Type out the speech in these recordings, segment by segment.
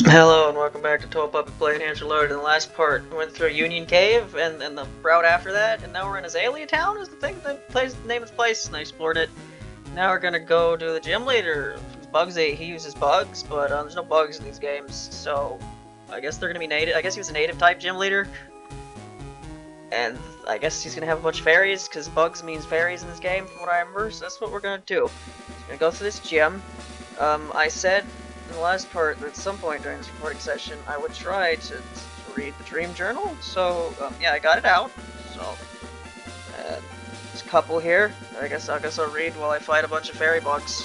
Hello and welcome back to Touhou Puppet Play and Angel Lord. In the last part, we went through Union Cave and the route after that, and now we're in Azalea Town is the thing, the name of the place, and I explored it. Now we're gonna go to the gym leader, BUGsy. He uses bugs, but there's no bugs in these games, so I guess they're gonna be native. I guess he was a native type gym leader, and I guess he's gonna have a bunch of fairies, because bugs means fairies in this game, from what I remember, so that's what we're gonna do. We're gonna go through this gym. I said in the last part that at some point during this recording session I would try to read the dream journal, so yeah, I got it out. So there's a couple here. I guess I'll read while I fight a bunch of fairy bugs.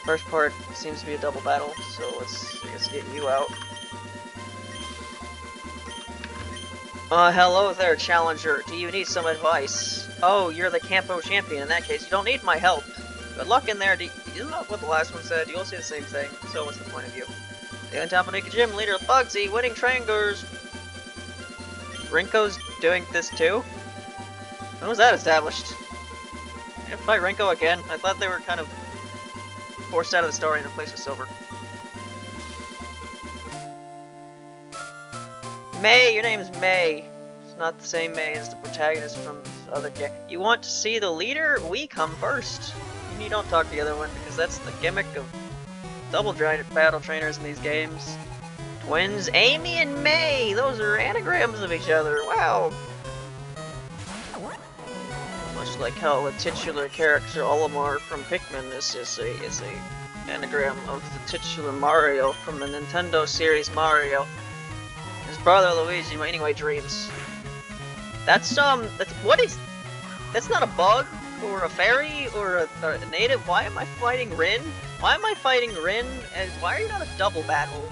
First part seems to be a double battle, so let's get you out. Hello there, challenger. Do you need some advice? Oh, you're the Campo champion. In that case, you don't need my help. Good luck in there. Isn't that what the last one said? You all say the same thing, so what's the point of you? The Untopic Gym Leader BUGsy, winning trainers. Rinko's doing this too? When was that established? Can I fight Rinko again? I thought they were kind of forced out of the story and replaced with Silver. May! Your name is May. It's not the same May as the protagonist from the other game. You want to see the leader? We come first. You don't talk to the other one, because that's the gimmick of double battle trainers in these games. Twins, Amy and May! Those are anagrams of each other, wow! Much like how the titular character Olimar from Pikmin is a anagram of the titular Mario from the Nintendo series Mario. His brother Luigi, anyway, dreams. That's not a bug? Or a fairy, or a native. Why am I fighting Rin? Why am I fighting Rin? And why are you not a double battle?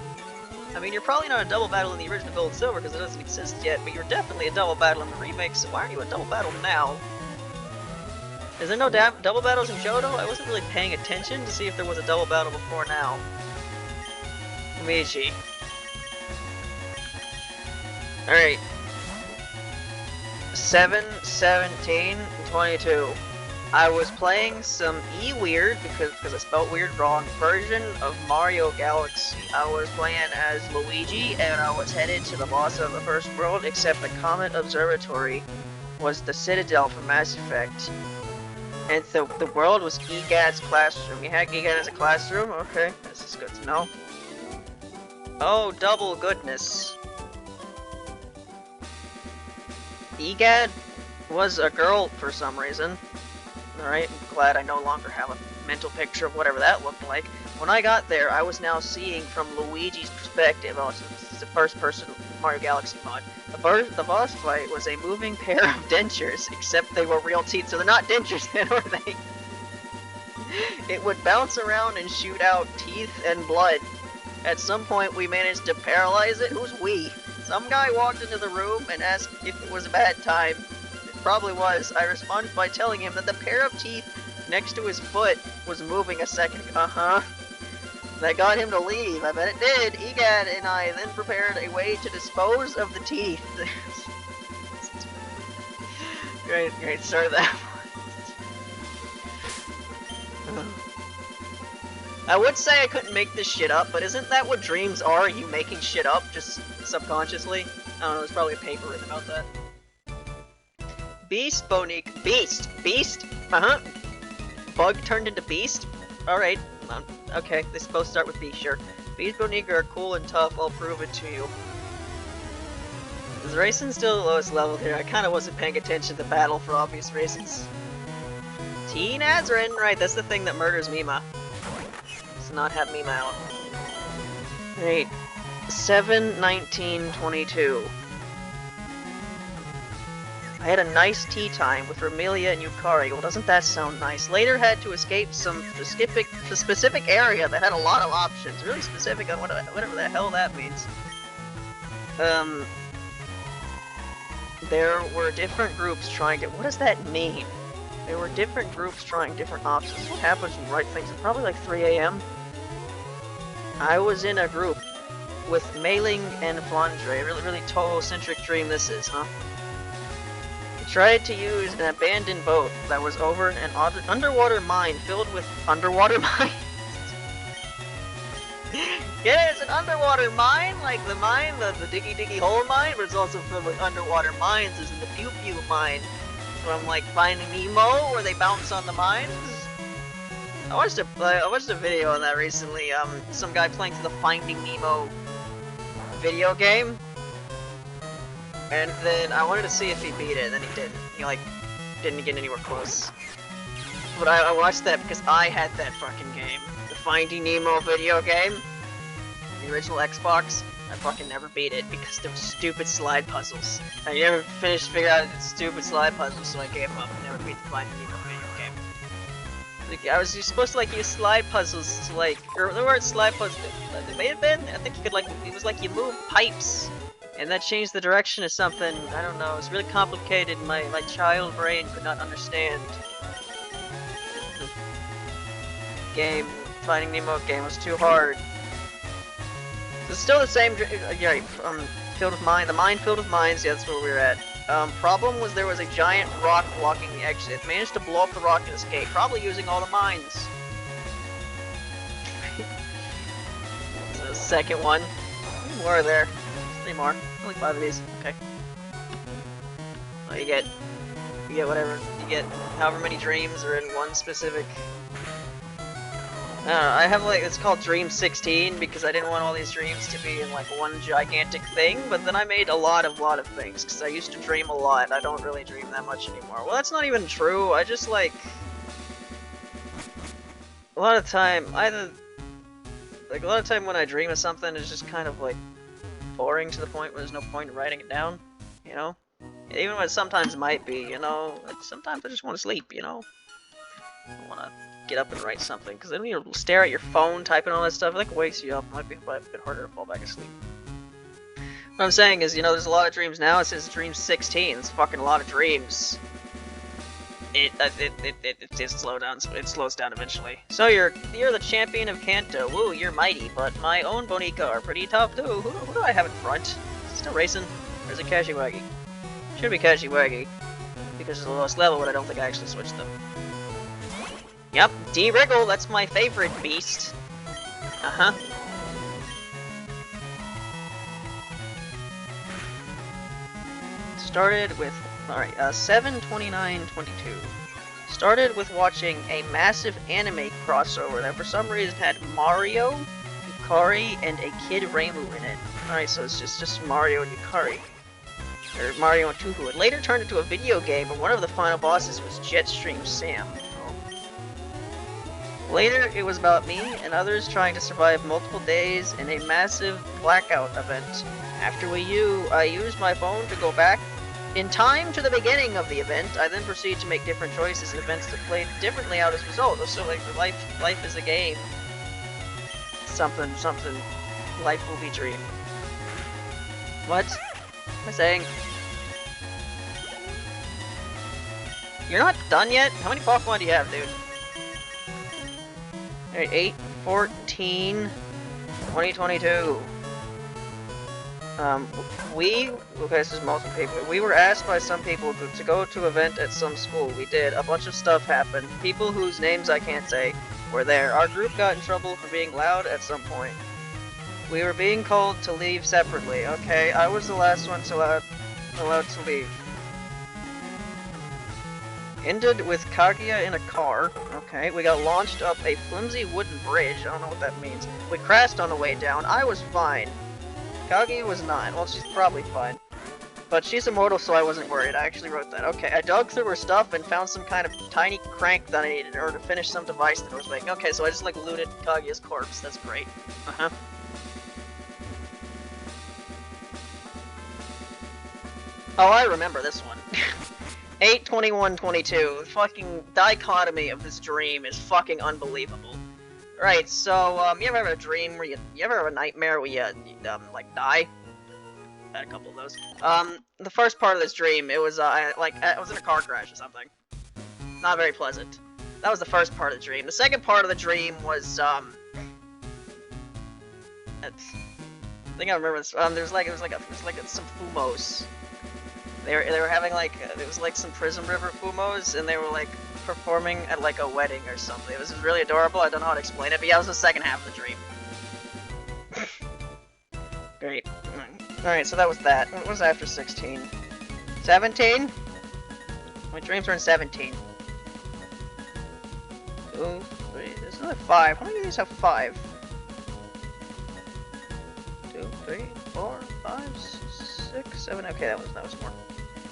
I mean, you're probably not a double battle in the original Gold and Silver because it doesn't exist yet, but you're definitely a double battle in the remake, so why aren't you a double battle now? Is there no double battles in Johto? I wasn't really paying attention to see if there was a double battle before now. Luigi. Alright. 7, 17, 22. I was playing some E-Weird, because I spelled weird wrong, version of Mario Galaxy. I was playing as Luigi, and I was headed to the boss of the first world, except the Comet Observatory was the Citadel from Mass Effect. And the world was Egad's classroom. You had Egad as a classroom? Okay, this is good to know. Oh, double goodness. Egad was a girl for some reason. Alright, I'm glad I no longer have a mental picture of whatever that looked like. When I got there, I was now seeing from Luigi's perspective. Oh, so this is the first-person Mario Galaxy mod. The boss fight was a moving pair of dentures, except they were real teeth, so they're not dentures then, are they? It would bounce around and shoot out teeth and blood. At some point, we managed to paralyze it. Who's we? Some guy walked into the room and asked if it was a bad time. Probably was. I responded by telling him that the pair of teeth next to his foot was moving a second. That got him to leave. I bet it did. Egad and I then prepared a way to dispose of the teeth. Great start of that. I would say I couldn't make this shit up, but isn't that what dreams are? You making shit up just subconsciously? I don't know, there's probably a paper written about that. Beast, Bonique. Beast! Bug turned into Beast? Alright, okay, they both start with B, sure. Beast, Bonique are cool and tough, I'll prove it to you. Is Raisin still the lowest level here? I kinda wasn't paying attention to the battle for obvious reasons. T. Nazrin! Right, that's the thing that murders Mima. Let's not have Mima out. Alright. 7, 19, 22. I had a nice tea time with Romelia and Yukari. Well, doesn't that sound nice? Later had to escape some specific area that had a lot of options. Really specific on whatever the hell that means. There were different groups trying to... What does that mean? There were different groups trying different options. What happens when you write things? It's probably like 3 AM. I was in a group with Mailing and Flandre. Really Touhou-centric dream this is, huh? Tried to use an abandoned boat that was over an underwater mine filled with underwater mines. Yeah, it's an underwater mine, like the mine, the Diggy Diggy Hole mine, but it's also filled with underwater mines. There's the Pew Pew mine from like Finding Nemo, where they bounce on the mines. I watched a video on that recently. Some guy playing through the Finding Nemo video game, and then I wanted to see if he beat it, and then he didn't. He like didn't get anywhere close. But I watched that because I had that fucking game, the Finding Nemo video game. The original Xbox, I fucking never beat it because there were stupid slide puzzles. I never finished figuring out the stupid slide puzzles, so I gave up and never beat the Finding Nemo video game. Like, I was supposed to like use slide puzzles to like, or there weren't slide puzzles. It may have been. I think you could like, it was like you move pipes, and that changed the direction of something. I don't know. It's really complicated. My child brain could not understand. The game, Finding Nemo game, was too hard. It's still the same, yeah, filled with mine. The mine filled with mines, yeah, that's where we were at. Problem was there was a giant rock blocking the exit. Managed to blow up the rock and escape, probably using all the mines. So the second one. More are there. 3 more. Only 5 of these. Okay. Well, you get whatever. You get however many dreams are in one specific. I don't know, I have like, it's called Dream 16 because I didn't want all these dreams to be in like one gigantic thing, but then I made a lot of things because I used to dream a lot. I don't really dream that much anymore. Well, that's not even true. I just like, a lot of time when I dream of something, it's just kind of like boring to the point where there's no point in writing it down, you know? Even when it sometimes might be, you know? Like, sometimes I just want to sleep, you know? I want to get up and write something, because then when you stare at your phone typing all that stuff, it like wakes you up. It might be a bit harder to fall back asleep. What I'm saying is, you know, there's a lot of dreams now. It says Dream 16. It's fucking a lot of dreams. It slows down. It slows down eventually. So you're the champion of Kanto. Woo, you're mighty, but my own Bonica are pretty tough too. Who do I have in front? Still racing? Or is it Kashiwagi? Should be Kashiwagi, because it's the lowest level, but I don't think I actually switched them. Yep, D-Wriggle, that's my favorite beast. Uh-huh. Started with, alright, 7/29/22. Started with watching a massive anime crossover that for some reason had Mario, Yukari, and a Kid Reimu in it. Alright, so it's just Mario and Yukari. Or Mario and Touhou. It later turned into a video game, and one of the final bosses was Jetstream Sam. Later, it was about me and others trying to survive multiple days in a massive blackout event. After Wii U, I used my phone to go back in time to the beginning of the event. I then proceed to make different choices and events that played differently out as a result. So, like, life is a game. Something, life will be dream. What? Am I saying? You're not done yet? How many Pokemon do you have, dude? Alright, 8, 14, 2022. Okay, this is multiple people. We were asked by some people to go to an event at some school. We did. A bunch of stuff happened. People whose names I can't say were there. Our group got in trouble for being loud at some point. We were being called to leave separately. Okay, I was the last one allowed to leave. Ended with Kaguya in a car. Okay, we got launched up a flimsy wooden bridge. I don't know what that means. We crashed on the way down. I was fine. Kaguya was 9. Well, she's probably fine. But she's immortal, so I wasn't worried. I actually wrote that. Okay, I dug through her stuff and found some kind of tiny crank that I needed in order to finish some device that I was making. Okay, so I just, like, looted Kaguya's corpse. That's great. Uh-huh. Oh, I remember this one. 8/21/22. The fucking dichotomy of this dream is fucking unbelievable. Right, so, you ever have a dream where you ever have a nightmare where you like, die? I had a couple of those. The first part of this dream, it was, I was in a car crash or something. Not very pleasant. That was the first part of the dream. The second part of the dream was, I think I remember this, there was some Fumos. They were having like, it was like some Prism River Fumos, and they were like performing at like a wedding or something. It was really adorable. I don't know how to explain it, but yeah, it was the second half of the dream. Great. Alright, so that was that. What was after 16? 17? My dreams are in 17. 2, 3, there's another 5. How many of these have 5? 2, 3, 4, 5, 6, 7. Okay, that was more.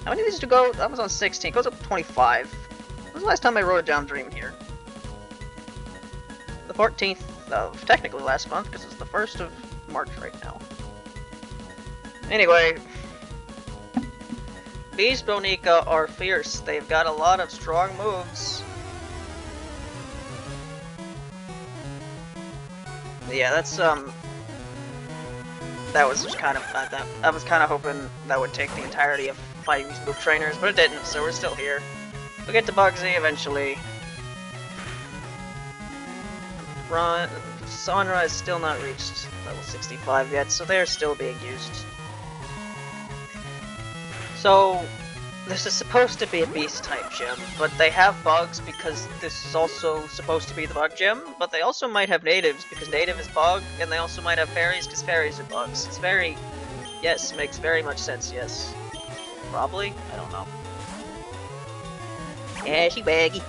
How many of these to go? That was on 16. It goes up to 25. When was the last time I wrote a down dream here? The 14th of technically last month, because it's the 1st of March right now. Anyway, Beast Bonica are fierce. They've got a lot of strong moves. Yeah, that's that was just kind of I was kind of hoping that would take the entirety of fighting these move trainers, but it didn't. So we're still here. We'll get to BUGsy eventually. Sunrise still not reached level 65 yet, so they're still being used. So, this is supposed to be a beast-type gym, but they have bugs because this is also supposed to be the bug gym, but they also might have natives because native is bug, and they also might have fairies because fairies are bugs. It's very... yes, makes very much sense, yes. Probably? I don't know. Yeah, she baggy.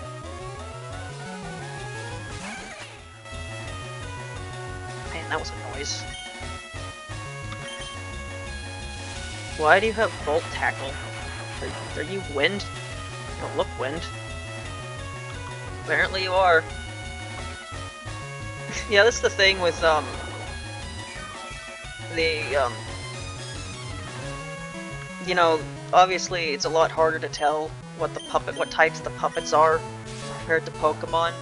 Man, that was a noise. Why do you have Volt Tackle? Are you wind? You don't look wind. Apparently you are. Yeah, that's the thing with, you know, obviously it's a lot harder to tell what types the puppets are compared to Pokemon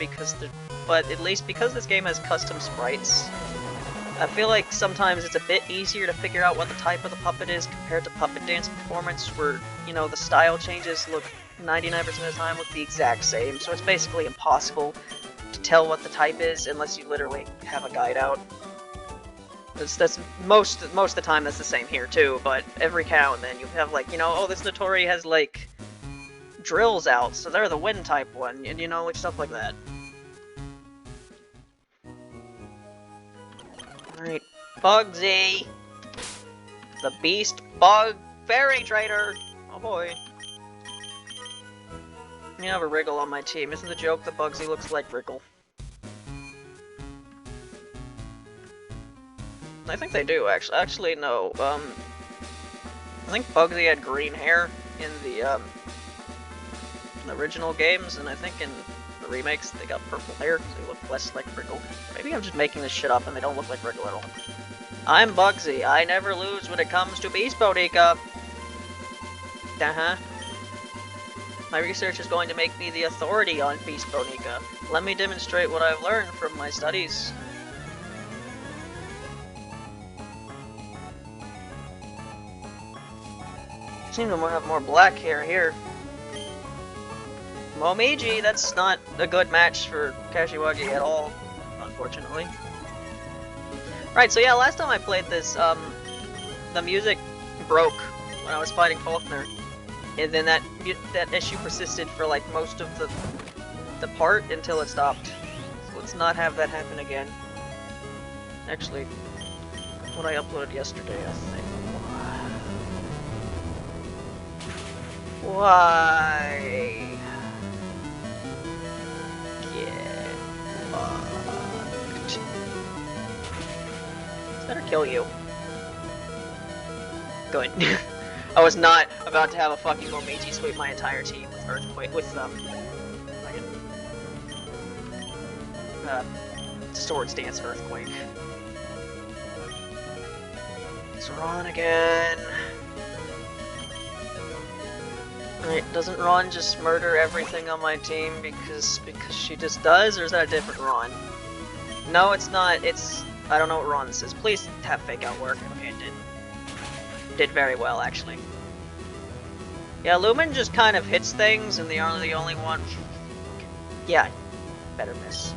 but at least because this game has custom sprites, I feel like sometimes it's a bit easier to figure out what the type of the puppet is compared to Puppet Dance Performance, where, you know, the style changes look 99% of the time look the exact same, so it's basically impossible to tell what the type is unless you literally have a guide out. That's most of the time that's the same here too, but every now and then you have like, you know, oh, this Notori has like drills out, so they're the wind type one, and you know, like stuff like that. Alright, BUGsy! The Beast Bug Fairy Trainer! Oh boy. You have a Wriggle on my team. Isn't the joke that BUGsy looks like Wriggle? I think they do, actually. Actually, no. I think BUGsy had green hair in the original games, and I think in the remakes they got purple hair because they look less like Wriggle. Maybe I'm just making this shit up and they don't look like Wriggle at all. I'm BUGsy. I never lose when it comes to Beast Bonica. My research is going to make me the authority on Beast Bonica. Let me demonstrate what I've learned from my studies. Seem to have more black hair here. Momiji, that's not a good match for Kashiwagi at all, unfortunately. Right, so yeah, last time I played this, the music broke when I was fighting Faulkner, and then that issue persisted for like most of the part until it stopped. So let's not have that happen again. Actually, what I uploaded yesterday, I think. Why? Get fucked. Better kill you. Good. I was not about to have a fucking Momiji sweep my entire team with Earthquake, with, Swords Dance Earthquake. It's Ron again. Alright, doesn't Ron just murder everything on my team because she just does, or is that a different Ron? No, it's not. It's... I don't know what Ron this is. Please have fake out work. Okay, it did. Did very well, actually. Yeah, Lumen just kind of hits things, and they are the only one... Yeah, better miss.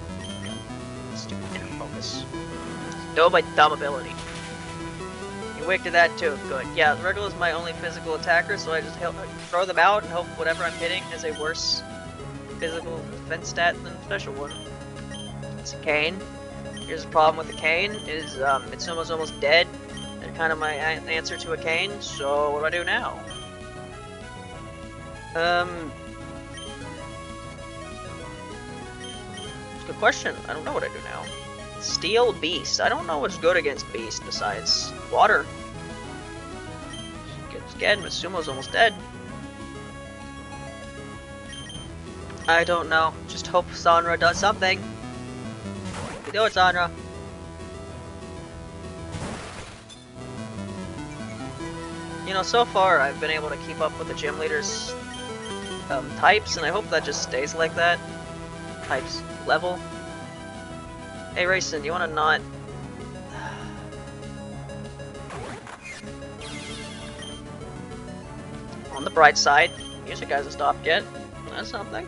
Stupid inner focus. No, my dumb ability. You wicked to that too, good. Yeah, Wriggle is my only physical attacker, so I just throw them out and hope whatever I'm hitting has a worse physical defense stat than special one. It's a Cane. Here's the problem with the Cane, is it's almost dead. It kind of my answer to a cane, so what do I do now? It's a good question. I don't know what I do now. Steel Beast. I don't know what's good against Beast besides water. Gets dead, but Sumo's almost dead. I don't know. Just hope Sonra does something. You do it, Sonra. You know, so far I've been able to keep up with the gym leaders' types, and I hope that just stays like that. Types level. Hey, Rayson, you wanna not... On the bright side, music hasn't stopped yet. That's something.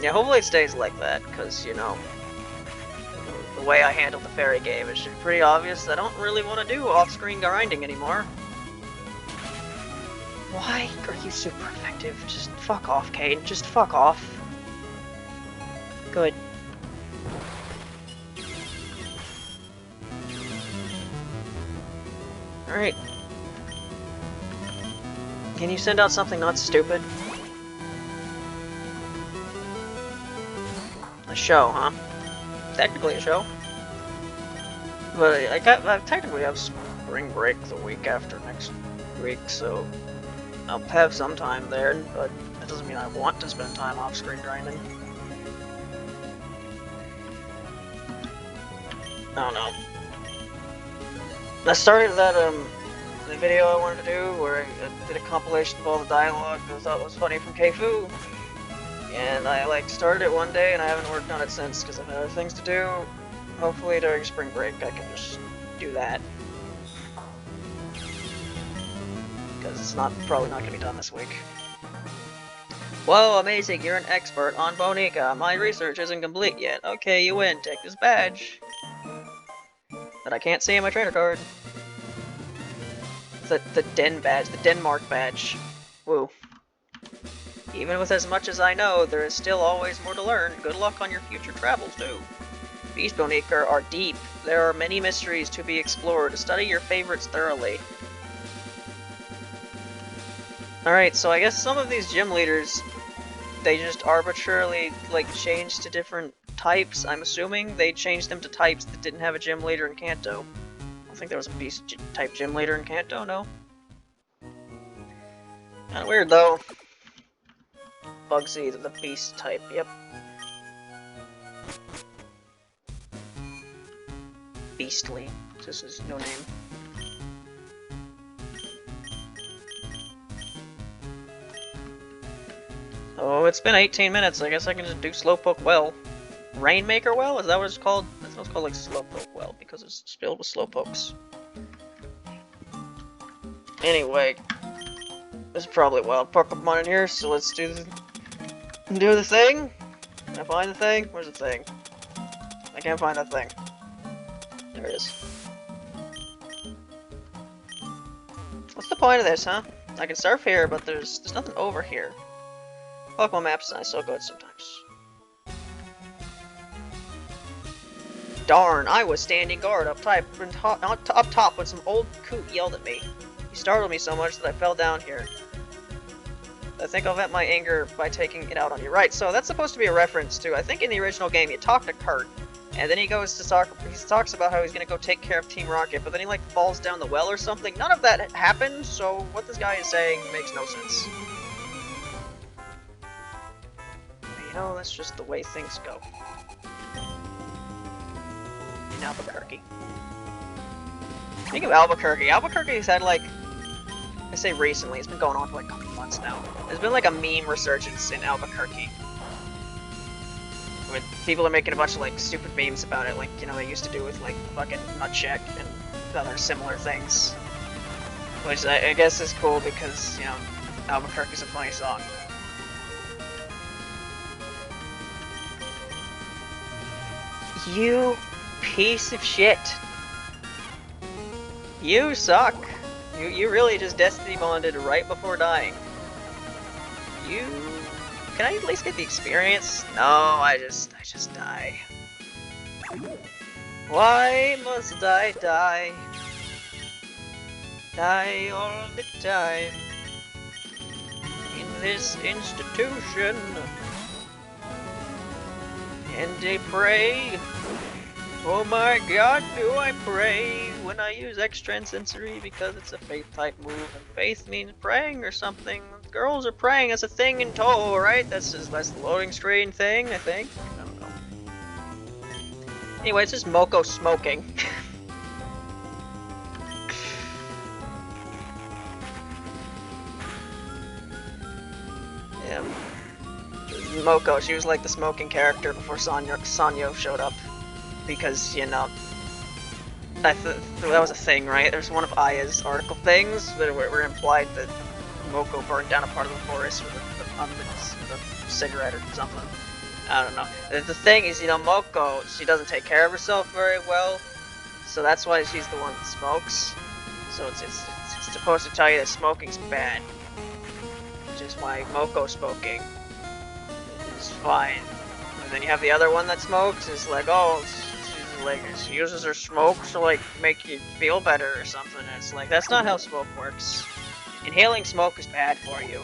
Yeah, hopefully it stays like that, because, you know, the way I handled the fairy game, it should be pretty obvious I don't really want to do off-screen grinding anymore. Why are you super effective? Just fuck off, Kane. Just fuck off. Good. Alright. Can you send out something not stupid? A show, huh? Technically a show. But I technically have spring break the week after next week, so I'll have some time there, but that doesn't mean I want to spend time off-screen grinding. I don't know. I started that the video I wanted to do where I did a compilation of all the dialogue that I thought was funny from Keifu. And I like started it one day and I haven't worked on it since because I've had other things to do. Hopefully during spring break I can just do that. Because it's probably not going to be done this week. Whoa, amazing, you're an expert on Bonica. My research isn't complete yet. Okay, you win, take this badge. But I can't see in my trainer card. The Den badge, the Denmark badge. Woo. Even with as much as I know, there is still always more to learn. Good luck on your future travels, too. Beast Bonica are deep. There are many mysteries to be explored. Study your favorites thoroughly. Alright, so I guess some of these gym leaders, they just arbitrarily, like, changed to different types. I'm assuming they changed them to types that didn't have a gym leader in Kanto. I don't think there was a Beast-type gym leader in Kanto, no? Kinda weird, though. BUGsy, the Beast type, yep. Beastly. This is no name. Oh, it's been 18 minutes. I guess I can just do Slowpoke Well. Rainmaker Well? Is that what it's called? That's what it's called, like Slowpoke Well, because it's filled with Slowpokes. Anyway, there's probably wild Pokemon in here, so let's do the thing. Can I find the thing? Where's the thing? I can't find that thing. There it is. What's the point of this, huh? I can surf here, but there's nothing over here. Pokemon maps are so good sometimes. Darn, I was standing guard up top when some old coot yelled at me. He startled me so much that I fell down here. I think I'll vent my anger by taking it out on you. Right, so that's supposed to be a reference to, I think in the original game you talk to Kurt, and then he goes to he talks about how he's gonna go take care of Team Rocket, but then he like falls down the well or something. None of that happened, so what this guy is saying makes no sense. You know, that's just the way things go. In Albuquerque. Speaking of Albuquerque, Albuquerque's had like, I say recently, it's been going on for like a couple months now. There's been like a meme resurgence in Albuquerque. With people are making a bunch of like stupid memes about it, like, you know, they used to do with like fucking Nutcheck and other similar things. Which I guess is cool because, you know, Albuquerque's a funny song. You piece of shit. You suck. You really just Destiny bonded right before dying. You... Can I at least get the experience? No, I just die. Why must I die? Die all the time in this institution. And they pray. Oh my god, do I pray when I use extrasensory because it's a faith type move, and faith means praying or something. Girls are praying as a thing in Touhou, right? That's the loading screen thing, I think. I don't know. Anyway, it's just Moko smoking. Yeah. Moko, she was like the smoking character before Sanyo showed up. Because, you know, that was a thing, right? There's one of Aya's article things that were implied that Moko burned down a part of the forest with a cigarette or something. I don't know. The thing is, you know, Moko, she doesn't take care of herself very well, so that's why she's the one that smokes. So it's supposed to tell you that smoking's bad, which is why Moko smoking is fine. And then you have the other one that smokes, is like, oh, she uses her smoke to like make you feel better or something. And it's like, that's not how smoke works. Inhaling smoke is bad for you.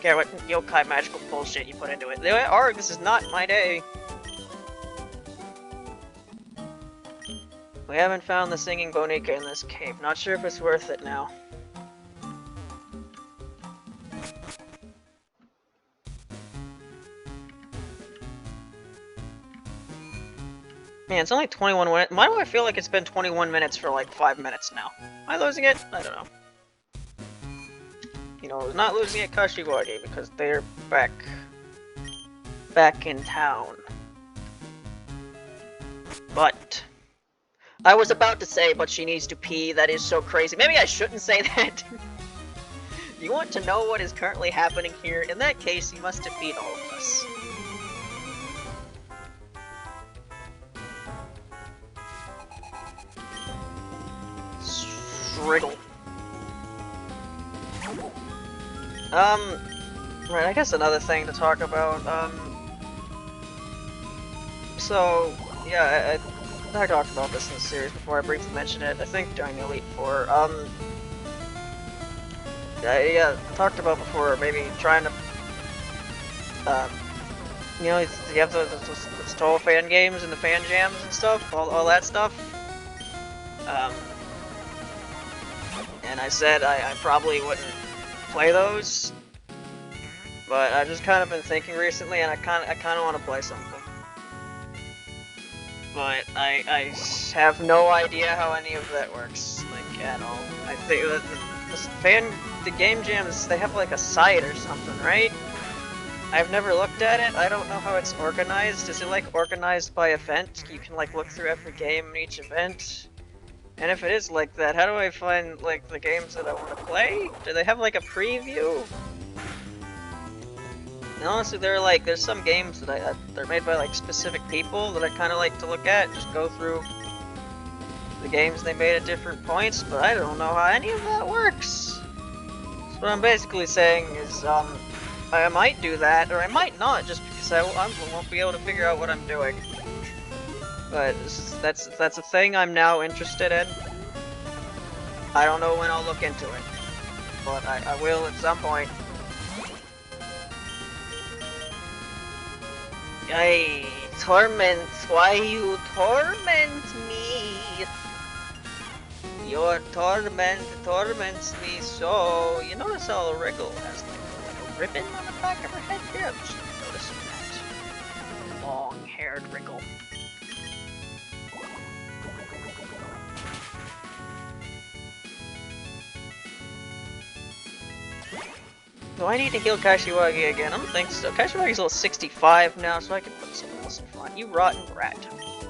Care what yokai magical bullshit you put into it. Anyway, arg, this is not my day. We haven't found the singing Bonica in this cave. Not sure if it's worth it now. Man, it's only 21 minutes. Why do I feel like it's been 21 minutes for like 5 minutes now? Am I losing it? I don't know. You know, not losing it Kashiwagi because they're back in town. But I was about to say, but she needs to pee. That is so crazy. Maybe I shouldn't say that. You want to know what is currently happening here? In that case, you must defeat all of us. Wriggle. Right, I guess another thing to talk about, so, yeah, I talked about this in the series before, I briefly mentioned it, I think during Elite Four, I talked about before, maybe trying to, you know, you have the Touhou fan games and the fan jams and stuff, all that stuff, and I said I probably wouldn't play those, but I've just kind of been thinking recently, and I kind of want to play something. But I have no idea how any of that works, like, at all. I think that the game jams, they have like a site or something, right? I've never looked at it. I don't know how it's organized. Is it like organized by event? You can like look through every game in each event? And if it is like that, how do I find, like, the games that I want to play? Do they have, like, a preview? And honestly, there's some games that they're made by, like, specific people that I kind of like to look at, just go through the games they made at different points, but I don't know how any of that works. So what I'm basically saying is, I might do that, or I might not, just because I won't be able to figure out what I'm doing. But that's a thing I'm now interested in. I don't know when I'll look into it, but I will at some point. Yay, torment, why you torment me? Your torment torments me so. You notice how Wriggle has like a ribbon on the back of her head here? I'm just noticing that. Long-haired Wriggle. Do I need to heal Kashiwagi again? I don't think so. Kashiwagi's level 65 now, so I can put someone else in front. You rotten brat.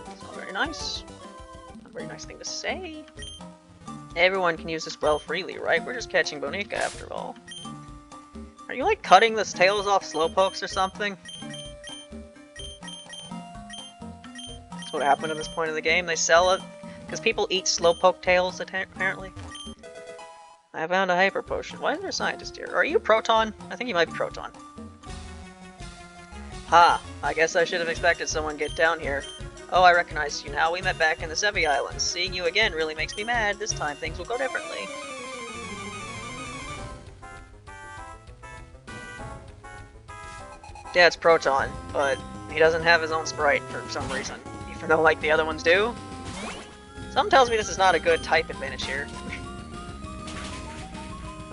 That's not very nice. Not a very nice thing to say. Everyone can use this well freely, right? We're just catching Bonica after all. Are you like cutting the tails off Slowpokes or something? That's what happened at this point in the game. They sell it because people eat Slowpoke tails apparently. I found a hyper potion. Why is there a scientist here? Are you Proton? I think you might be Proton. Ha! I guess I should have expected someone get down here. Oh, I recognize you now. We met back in the Sevi Islands. Seeing you again really makes me mad. This time things will go differently. Yeah, it's Proton, but he doesn't have his own sprite for some reason. Even though, like, the other ones do. Something tells me this is not a good type advantage here.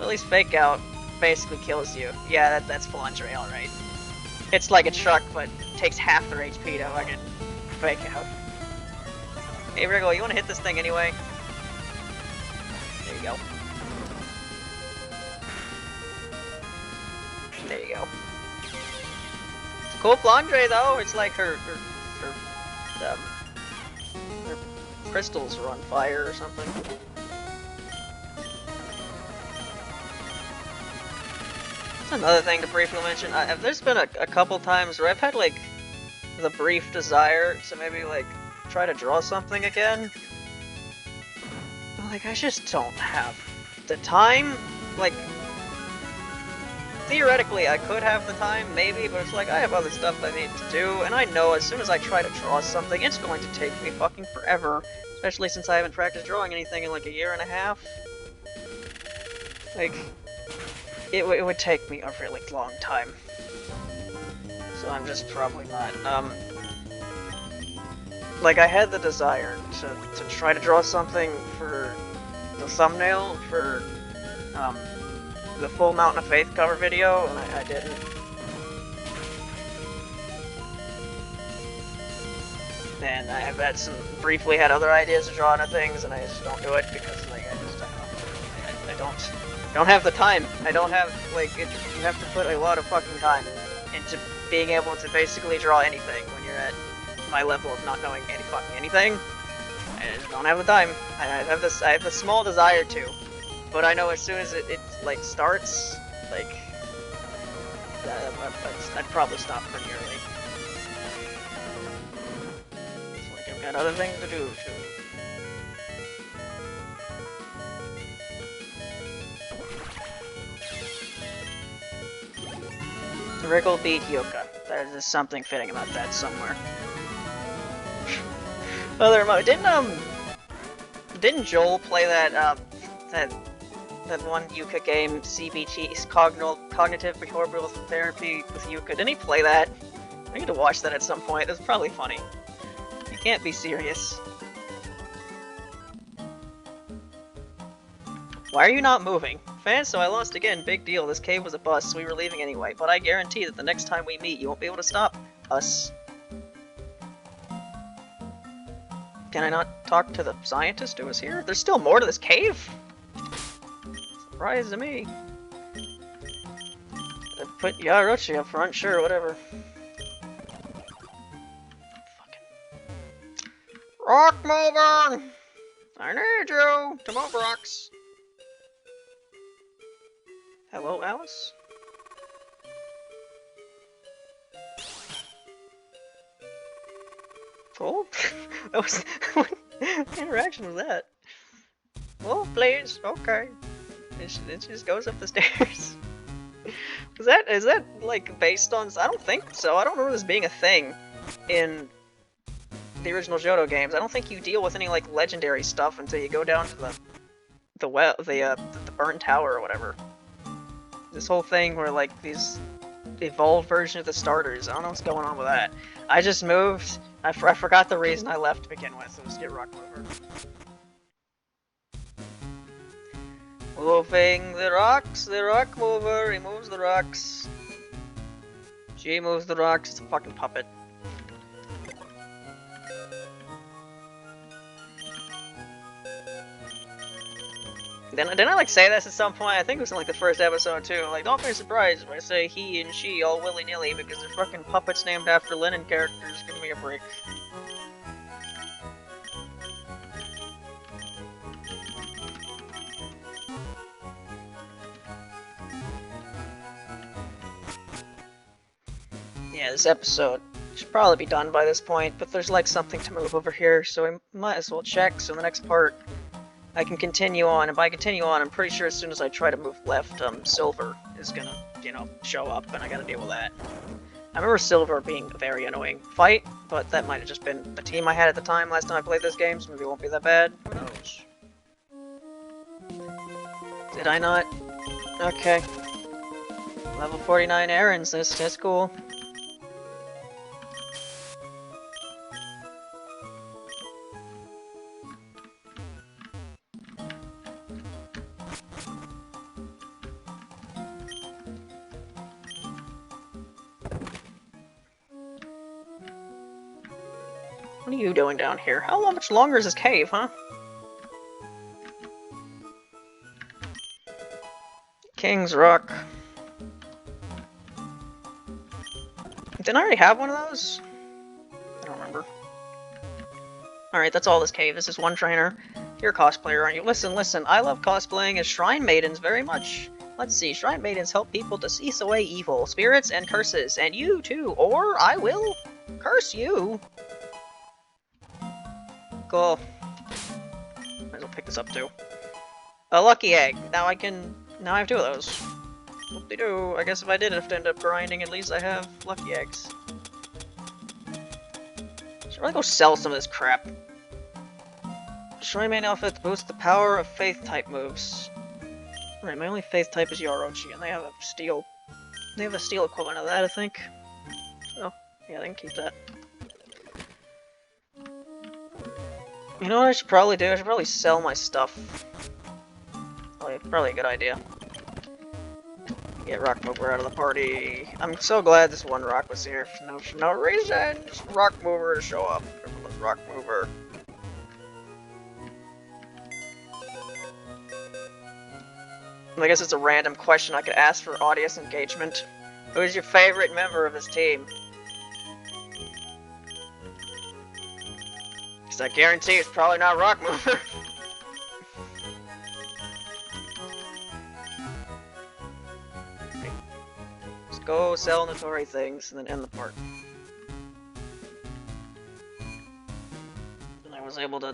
At least Fake Out basically kills you. Yeah, that's Flandre, alright. It's like a truck, but takes half their HP to fucking Fake Out. Hey Wriggle, you wanna hit this thing anyway? There you go. There you go. It's a cool Flandre though, it's like her crystals are on fire or something. Another thing to briefly mention, there's been a couple times where I've had like the brief desire to maybe like try to draw something again. But like I just don't have the time. Like theoretically I could have the time, maybe, but it's like I have other stuff I need to do, and I know as soon as I try to draw something, it's going to take me fucking forever. Especially since I haven't practiced drawing anything in like a year and a half. Like, it would take me a really long time. So I'm just probably not, like I had the desire to try to draw something for the thumbnail for, the full Mountain of Faith cover video, and I didn't. And I have had briefly had other ideas to draw into things, and I just don't do it because, like, I don't have the time. I don't have, like, you have to put a lot of fucking time into being able to basically draw anything when you're at my level of not knowing any fucking anything. I just don't have the time. I have the small desire to, but I know as soon as it like starts, like, I'd probably stop pretty early. So, like, I've got other things to do too. Wriggle beat Yuka. There's something fitting about that somewhere. Other didn't Joel play that that one Yuka game, CBT's Cognitive Behavioral Therapy with Yuka? Didn't he play that? I need to watch that at some point. It's probably funny. You can't be serious. Why are you not moving? Fans, so I lost again. Big deal. This cave was a bust, so we were leaving anyway. But I guarantee that the next time we meet, you won't be able to stop us. Can I not talk to the scientist who was here? There's still more to this cave? Surprise to me. Put Yarochi up front, sure, whatever. Fucking rock mover! I need you to move rocks. Hello, Alice? Cool. That was what interaction was that? Oh, please, okay. It just goes up the stairs. Is that like based on? I don't think so. I don't remember this being a thing in the original Johto games. I don't think you deal with any like legendary stuff until you go down to the burnt tower or whatever. This whole thing where like these evolved version of the starters. I don't know what's going on with that. I just moved. I forgot the reason I left to begin with. It was to get rock mover. Moving the rocks. The rock mover removes the rocks. She moves the rocks. It's a fucking puppet. Didn't I like say this at some point? I think it was in like the first episode too. Like, don't be surprised if I say he and she all willy-nilly because they're fucking puppets named after Lennon characters. Give me a break. Yeah, this episode should probably be done by this point, but there's like something to move over here, so we might as well check. So the next part I can continue on, and by continue on, I'm pretty sure as soon as I try to move left, Silver is gonna, you know, show up, and I gotta deal with that. I remember Silver being a very annoying fight, but that might have just been the team I had at the time last time I played this game, so maybe it won't be that bad. Who knows? Did I not? Okay. Level 49 errands, that's cool. What are you doing down here? How much longer is this cave, huh? King's Rock. Didn't I already have one of those? I don't remember. Alright, that's all this cave. This is one trainer. You're a cosplayer, aren't you? Listen, I love cosplaying as Shrine Maidens very much. Let's see, Shrine Maidens help people to cease away evil, spirits, and curses. And you, too. Or I will curse you. Cool. Might as well pick this up, too. A lucky egg. Now I have two of those. Whoop-de-doo. I guess if I did have to end up grinding, at least I have lucky eggs. Should I go sell some of this crap? Shrine Maiden outfit boosts the power of faith type moves. Right, my only faith type is Yorochi, and they have a steel. They have a steel equivalent of that, I think. Oh, yeah, they can keep that. You know what I should probably do? I should probably sell my stuff. Probably a good idea. Get Rock Mover out of the party. I'm so glad this one Rock was here. For no reason. Just Rock Mover to show up. Rock Mover. I guess it's a random question I could ask for audience engagement. Who is your favorite member of this team? Because I guarantee it's probably not Rock Mover. Just go sell Notori things and then end the part. I was able to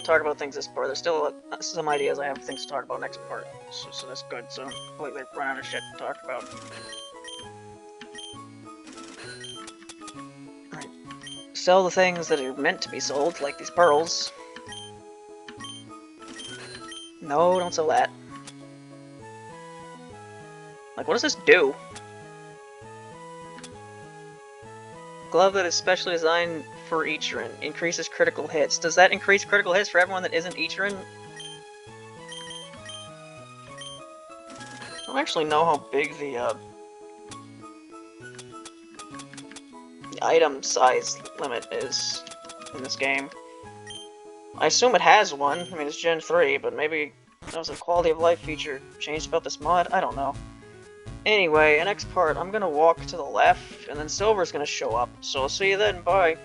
talk about things this part. There's still some ideas I have things to talk about next part, so that's good. So completely run out of shit to talk about. Alright. Sell the things that are meant to be sold, like these pearls. No, don't sell that. Like, what does this do? Glove that is specially designed for Ichiran. Increases critical hits. Does that increase critical hits for everyone that isn't Ichiran? I don't actually know how big the item size limit is in this game. I assume it has one. I mean, it's Gen 3, but maybe that was a quality of life feature changed about this mod. I don't know. Anyway, next part, I'm gonna walk to the left, and then Silver's gonna show up. So I'll see you then, bye.